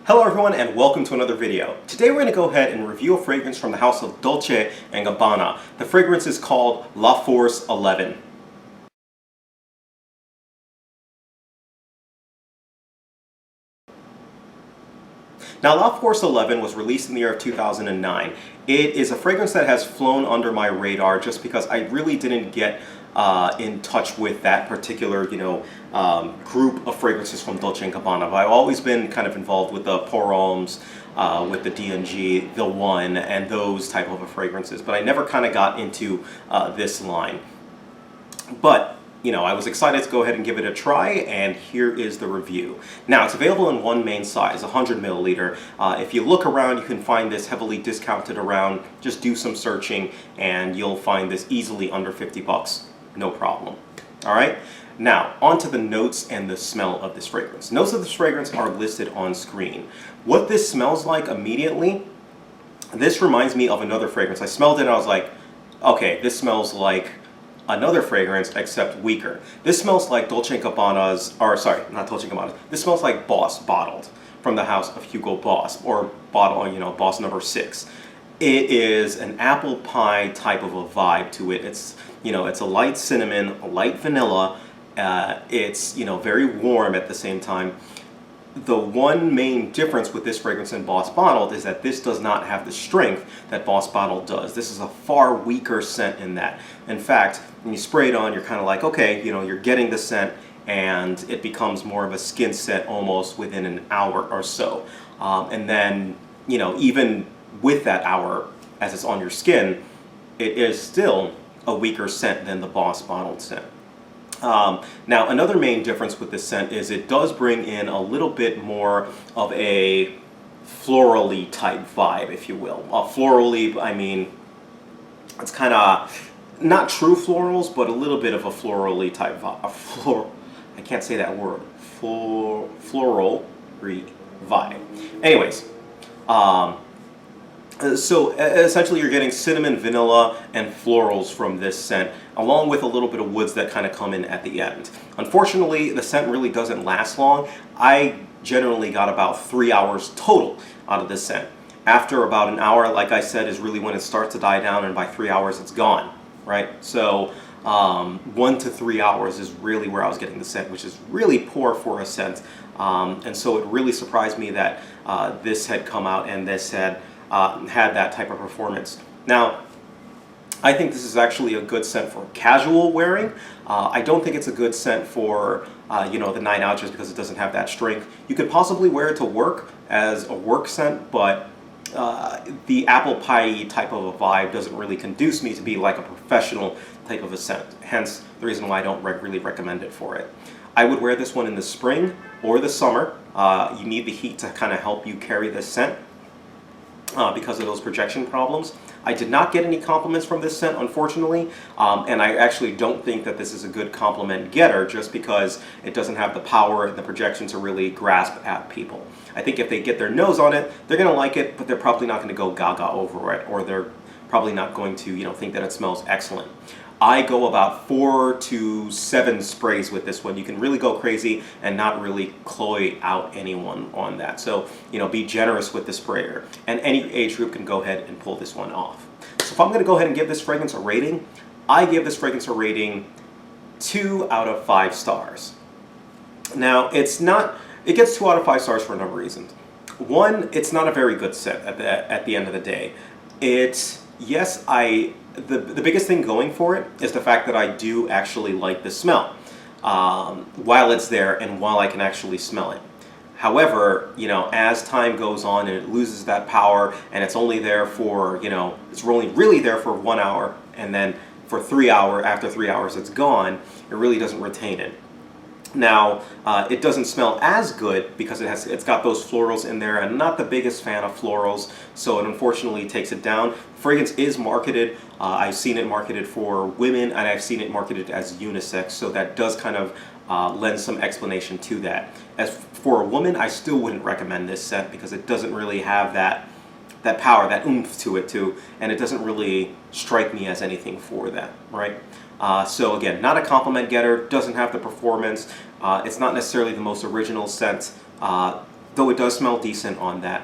Hello everyone and welcome to another video. Today we're going to go ahead and review a fragrance from the house of Dolce and Gabbana. The fragrance is called La Force 11. Now, La Force 11 was released in the year of 2009. It is a fragrance that has flown under my radar just because I really didn't get in touch with that particular, group of fragrances from Dolce & Gabbana. I've always been kind of involved with the Pour Hommes, with the D&G, the One, and those type of fragrances, but I never kind of got into this line. But I was excited to go ahead and give it a try, and here is the review. Now, it's available in one main size, 100 milliliter. If you look around, you can find this heavily discounted around. Just do some searching, and you'll find this easily under 50 bucks. No problem. All right? Now, onto the notes and the smell of this fragrance. Notes of this fragrance are listed on screen. What this smells like immediately, this reminds me of another fragrance. I smelled it and I was like, okay, this smells like another fragrance except weaker. This smells like Dolce & Gabbana's, or sorry, not Dolce & Gabbana's. This smells like Boss Bottled from the house of Hugo Boss, or bottle, Boss number 6. It is an apple pie type of a vibe to it. It's, it's a light cinnamon, a light vanilla. It's, very warm at the same time. The one main difference with this fragrance and Boss Bottled is that this does not have the strength that Boss Bottled does. This is a far weaker scent in that. In fact, when you spray it on, you're kind of like, okay, you're getting the scent, and it becomes more of a skin scent almost within an hour or so. And then, even with that hour, as it's on your skin, it is still a weaker scent than the Boss Bottled scent. Now, another main difference with this scent is it does bring in a little bit more of a florally type vibe, if you will. Florally, I mean, it's kind of not true florals, but a little bit of a florally type vibe. I can't say that word. Floral vibe. Anyways, so essentially you're getting cinnamon, vanilla, and florals from this scent, along with a little bit of woods that kind of come in at the end. Unfortunately, the scent really doesn't last long. I generally got about 3 hours total out of this scent. After about an hour, like I said, is really when it starts to die down, and by 3 hours it's gone, right? So 1 to 3 hours is really where I was getting the scent, which is really poor for a scent. And so it really surprised me that this had come out and this had that type of performance. Now, I think this is actually a good scent for casual wearing. I don't think it's a good scent for the night out just because it doesn't have that strength. You could possibly wear it to work as a work scent, but the apple pie type of a vibe doesn't really conduce me to be like a professional type of a scent. Hence the reason why I don't really recommend it for it. I would wear this one in the spring or the summer. You need the heat to kind of help you carry this scent. Because of those projection problems. I did not get any compliments from this scent, unfortunately, and I actually don't think that this is a good compliment getter just because it doesn't have the power and the projection to really grasp at people. I think if they get their nose on it, they're going to like it, but they're probably not going to go gaga over it, or they're probably not going to think that it smells excellent. I go about 4 to 7 sprays with this one. You can really go crazy and not really cloy out anyone on that. So, be generous with the sprayer. And any age group can go ahead and pull this one off. So if I'm going to go ahead and give this fragrance a rating, I give this fragrance a rating 2 out of 5 stars. Now, it gets 2 out of 5 stars for a number of reasons. One, it's not a very good scent at the end of the day. The biggest thing going for it is the fact that I do actually like the smell while it's there and while I can actually smell it. However, as time goes on and it loses that power and it's only there for, it's only really there for 1 hour, and then for after 3 hours it's gone, it really doesn't retain it. Now, it doesn't smell as good because it's got those florals in there, and I'm not the biggest fan of florals, so it unfortunately takes it down. Fragrance is marketed. I've seen it marketed for women, and I've seen it marketed as unisex, so that does kind of lend some explanation to that. As for a woman, I still wouldn't recommend this scent because it doesn't really have that power, that oomph to it too, and it doesn't really strike me as anything for that, right? So again, not a compliment getter, doesn't have the performance. It's not necessarily the most original scent. though it does smell decent on that.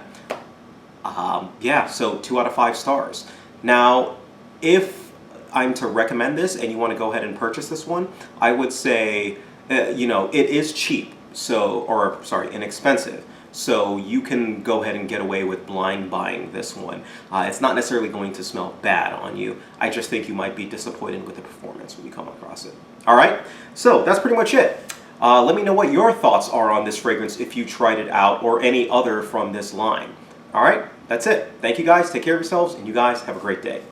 Yeah, so 2 out of 5 stars. Now, if I'm to recommend this and you want to go ahead and purchase this one, I would say, you know, it is cheap, so, or sorry, inexpensive. So you can go ahead and get away with blind buying this one. It's not necessarily going to smell bad on you. I just think you might be disappointed with the performance when you come across it. All right, so that's pretty much it. Let me know what your thoughts are on this fragrance if you tried it out, or any other from this line. All right, that's it. Thank you guys, take care of yourselves, and you guys have a great day.